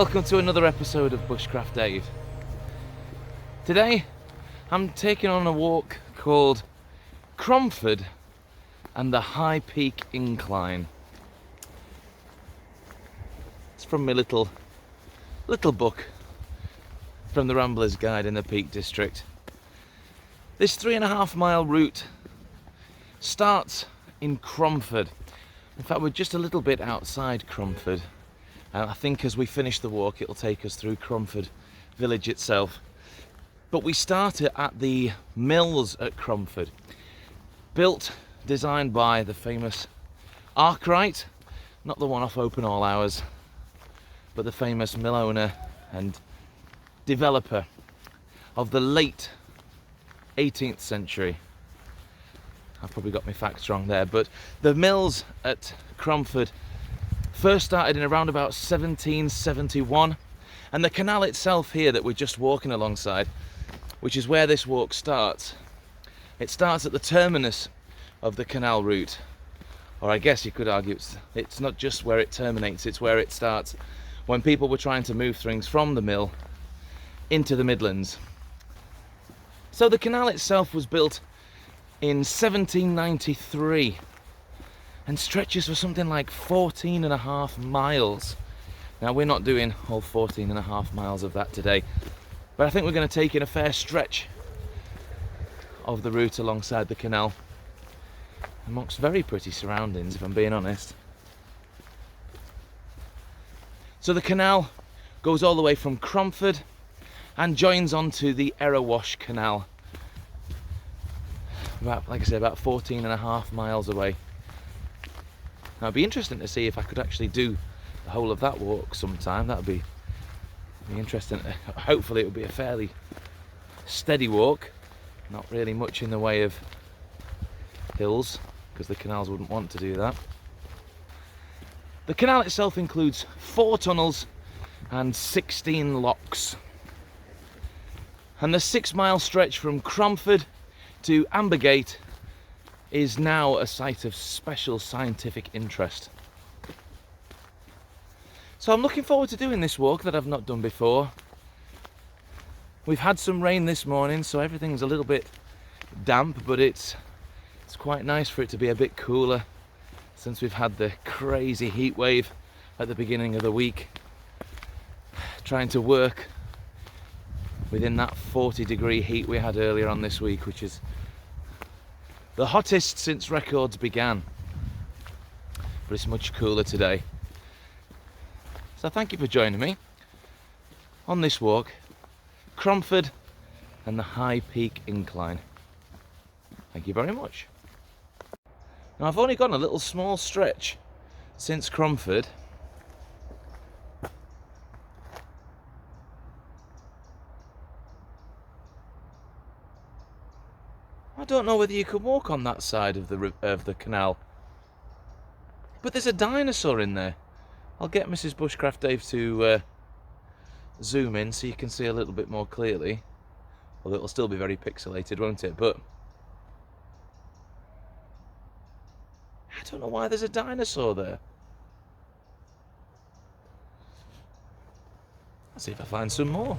welcome to another episode of Bushcraft Dave. Today I'm taking on a walk called Cromford and the High Peak Incline. It's from my little book from the Rambler's Guide in the Peak District. This 3.5 mile route starts in Cromford. In fact, we're just a little bit outside Cromford. I think as we finish the walk, it'll take us through Cromford village itself. But we started at the mills at Cromford, designed by the famous Arkwright, not the one off Open All Hours, but the famous mill owner and developer of the late 18th century. I've probably got my facts wrong there, but the mills at Cromford first started in around about 1771, and the canal itself here that we're just walking alongside, which is where this walk starts, it starts at the terminus of the canal route, or I guess you could argue it's not just where it terminates, it's where it starts when people were trying to move things from the mill into the Midlands. So the canal itself was built in 1793 and stretches for something like 14.5 miles. Now, we're not doing all 14.5 miles of that today, but I think we're going to take in a fair stretch of the route alongside the canal, amongst very pretty surroundings, if I'm being honest. So the canal goes all the way from Cromford and joins onto the Erewash Canal, about 14.5 miles away. Now, it'd be interesting to see if I could actually do the whole of that walk sometime. That'd be interesting. Hopefully it'll be a fairly steady walk, not really much in the way of hills, because the canals wouldn't want to do that. The canal itself includes 4 tunnels and 16 locks, and the 6-mile stretch from Cromford to Ambergate is now a site of special scientific interest. So I'm looking forward to doing this walk that I've not done before. We've had some rain this morning, so everything's a little bit damp, but it's quite nice for it to be a bit cooler since we've had the crazy heat wave at the beginning of the week, trying to work within that 40-degree heat we had earlier on this week, which is the hottest since records began, but it's much cooler today. So thank you for joining me on this walk, Cromford and the High Peak Incline. Thank you very much. Now, I've only gone a little small stretch since Cromford. I don't know whether you could walk on that side of the canal, but there's a dinosaur in there. I'll get Mrs. Bushcraft Dave to zoom in so you can see a little bit more clearly. Although it'll still be very pixelated, won't it? But I don't know why there's a dinosaur there. Let's see if I find some more.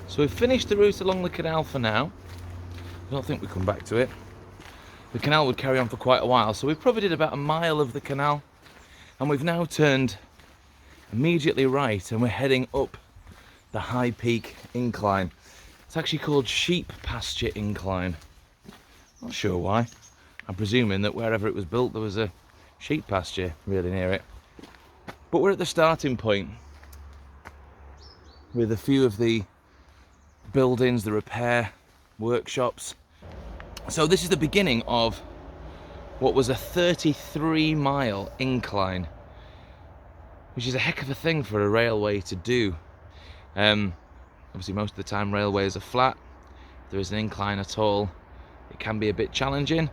So we've finished the route along the canal for now. I don't think we come back to it. The canal would carry on for quite a while, so we probably did about a mile of the canal, and we've now turned immediately right and we're heading up the High Peak Incline. It's actually called Sheep Pasture Incline. Not sure why. I'm presuming that wherever it was built there was a sheep pasture really near it. But we're at the starting point. with a few of the buildings, the repair workshops. So this is the beginning of what was a 33-mile incline, which is a heck of a thing for a railway to do. Obviously most of the time railways are flat. If there is an incline at all, it can be a bit challenging.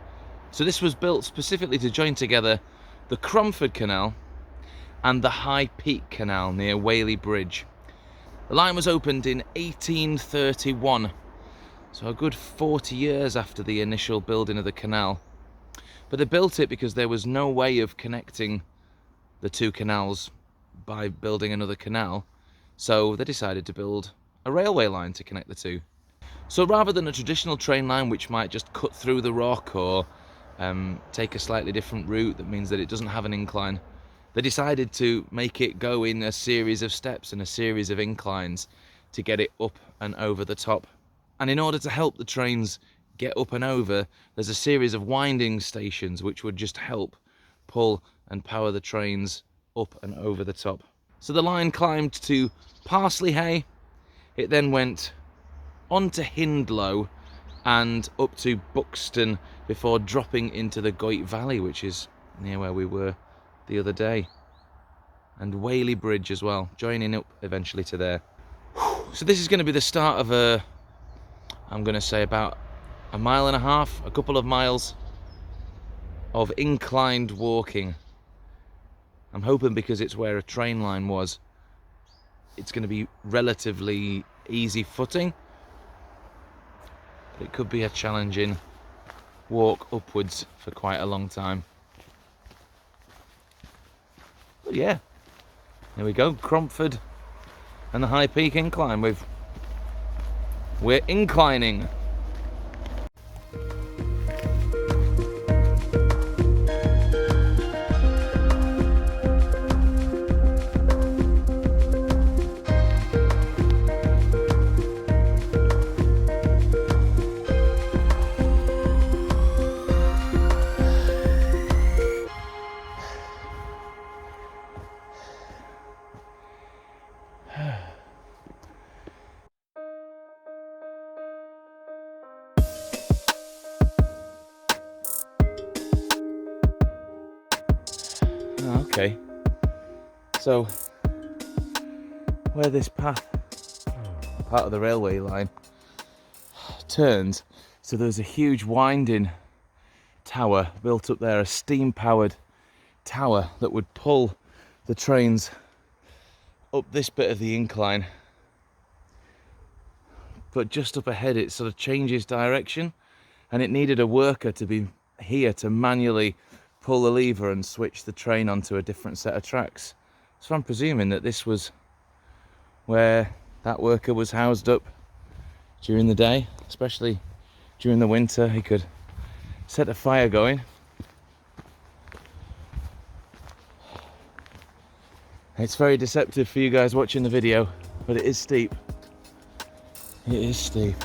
So this was built specifically to join together the Cromford Canal and the High Peak Canal near Whaley Bridge. The line was opened in 1831, so a good 40 years after the initial building of the canal. But they built it because there was no way of connecting the two canals by building another canal, so they decided to build a railway line to connect the two. So rather than a traditional train line which might just cut through the rock or take a slightly different route that means that it doesn't have an incline, they decided to make it go in a series of steps and a series of inclines to get it up and over the top. And in order to help the trains get up and over, there's a series of winding stations which would just help pull and power the trains up and over the top. So the line climbed to Parsley Hay, it then went on to Hindlow and up to Buxton before dropping into the Goyt Valley, which is near where we were the other day, and Whaley Bridge as well, joining up eventually to there. So this is going to be the start of I'm going to say about a mile and a half, a couple of miles of inclined walking. I'm hoping because it's where a train line was, it's going to be relatively easy footing. But it could be a challenging walk upwards for quite a long time. But yeah, there we go, Cromford and the High Peak Incline. We're inclining. Okay, so where this part of the railway line turns, so there's a huge winding tower built up there, a steam-powered tower that would pull the trains up this bit of the incline. But just up ahead it sort of changes direction, and it needed a worker to be here to manually pull the lever and switch the train onto a different set of tracks. So I'm presuming that this was where that worker was housed up during the day, especially during the winter. He could set a fire going. It's very deceptive for you guys watching the video, but it is steep. It is steep.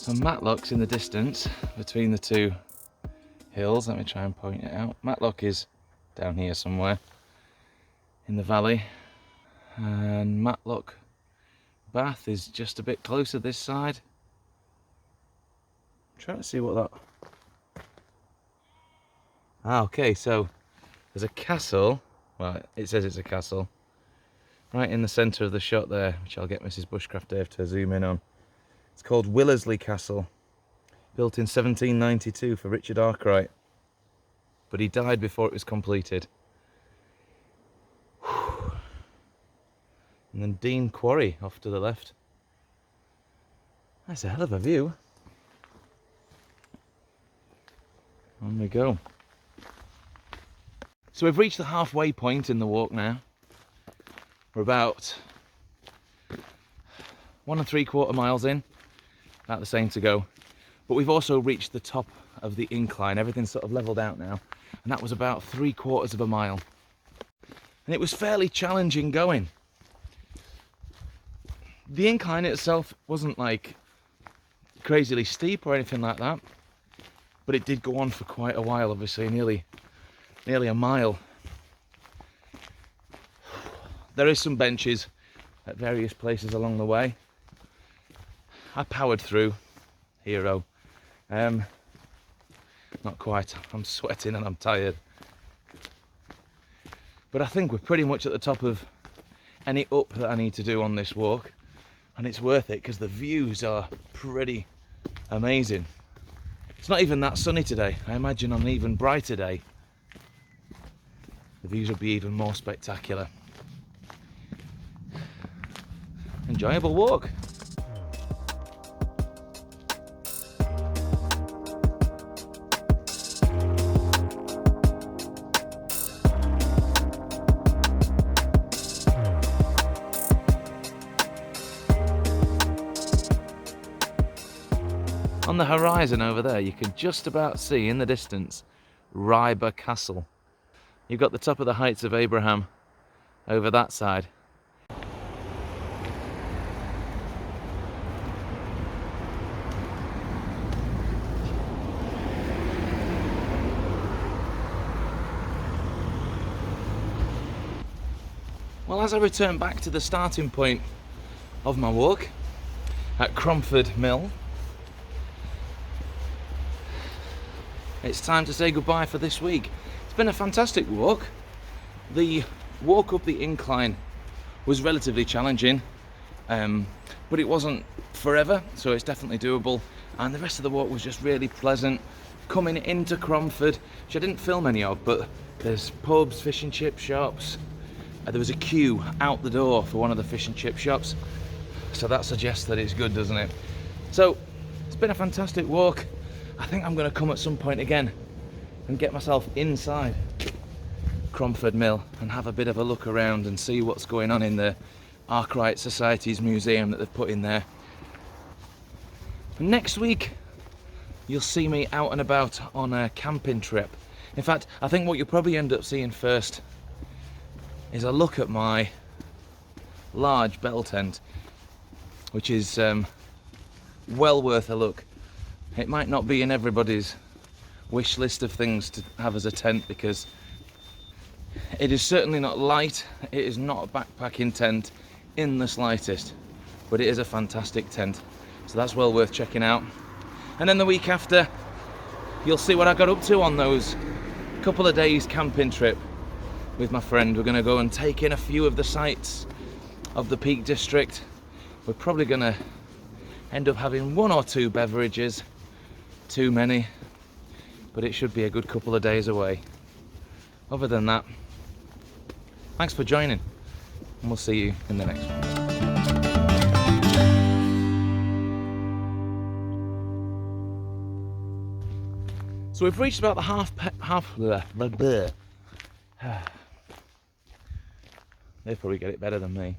So Matlock's in the distance between the two hills. Let me try and point it out. Matlock is down here somewhere in the valley, and Matlock Bath is just a bit closer this side. I'm trying to see what that... okay, so there's a castle. Well, it says it's a castle right in the centre of the shot there, which I'll get Mrs. Bushcraft Dave to zoom in on. It's called Willersley Castle, built in 1792 for Richard Arkwright. but he died before it was completed. And then Dean Quarry off to the left. That's a hell of a view. On we go. So we've reached the halfway point in the walk now. We're about 1 3/4 miles in, about the same to go. But we've also reached the top of the incline. Everything's sort of leveled out now. And that was about 3/4 of a mile. And it was fairly challenging going. The incline itself wasn't like crazily steep or anything like that. But it did go on for quite a while, obviously, nearly a mile. There is some benches at various places along the way. I powered through, hero. Not quite, I'm sweating and I'm tired. But I think we're pretty much at the top of any up that I need to do on this walk. And it's worth it because the views are pretty amazing. It's not even that sunny today. I imagine on an even brighter day, the views will be even more spectacular. Enjoyable walk. On the horizon over there, you can just about see in the distance Ryber Castle. You've got the top of the Heights of Abraham over that side. Well, as I return back to the starting point of my walk at Cromford Mill, it's time to say goodbye for this week. It's been a fantastic walk. The walk up the incline was relatively challenging, but it wasn't forever, so it's definitely doable. And the rest of the walk was just really pleasant. Coming into Cromford, which I didn't film any of, but there's pubs, fish and chip shops. There was a queue out the door for one of the fish and chip shops, so that suggests that it's good, doesn't it? So it's been a fantastic walk. I think I'm going to come at some point again and get myself inside Cromford Mill and have a bit of a look around and see what's going on in the Arkwright Society's museum that they've put in there. And next week you'll see me out and about on a camping trip. In fact, I think what you'll probably end up seeing first is a look at my large bell tent, which is well worth a look. It might not be in everybody's wish list of things to have as a tent because it is certainly not light. It is not a backpacking tent in the slightest, but it is a fantastic tent, so that's well worth checking out. And then the week after you'll see what I got up to on those couple of days camping trip with my friend. We're going to go and take in a few of the sights of the Peak District. We're probably going to end up having 1 or 2 beverages, too many, but it should be a good couple of days away. Other than that, thanks for joining, and we'll see you in the next one. So we've reached about the They probably get it better than me.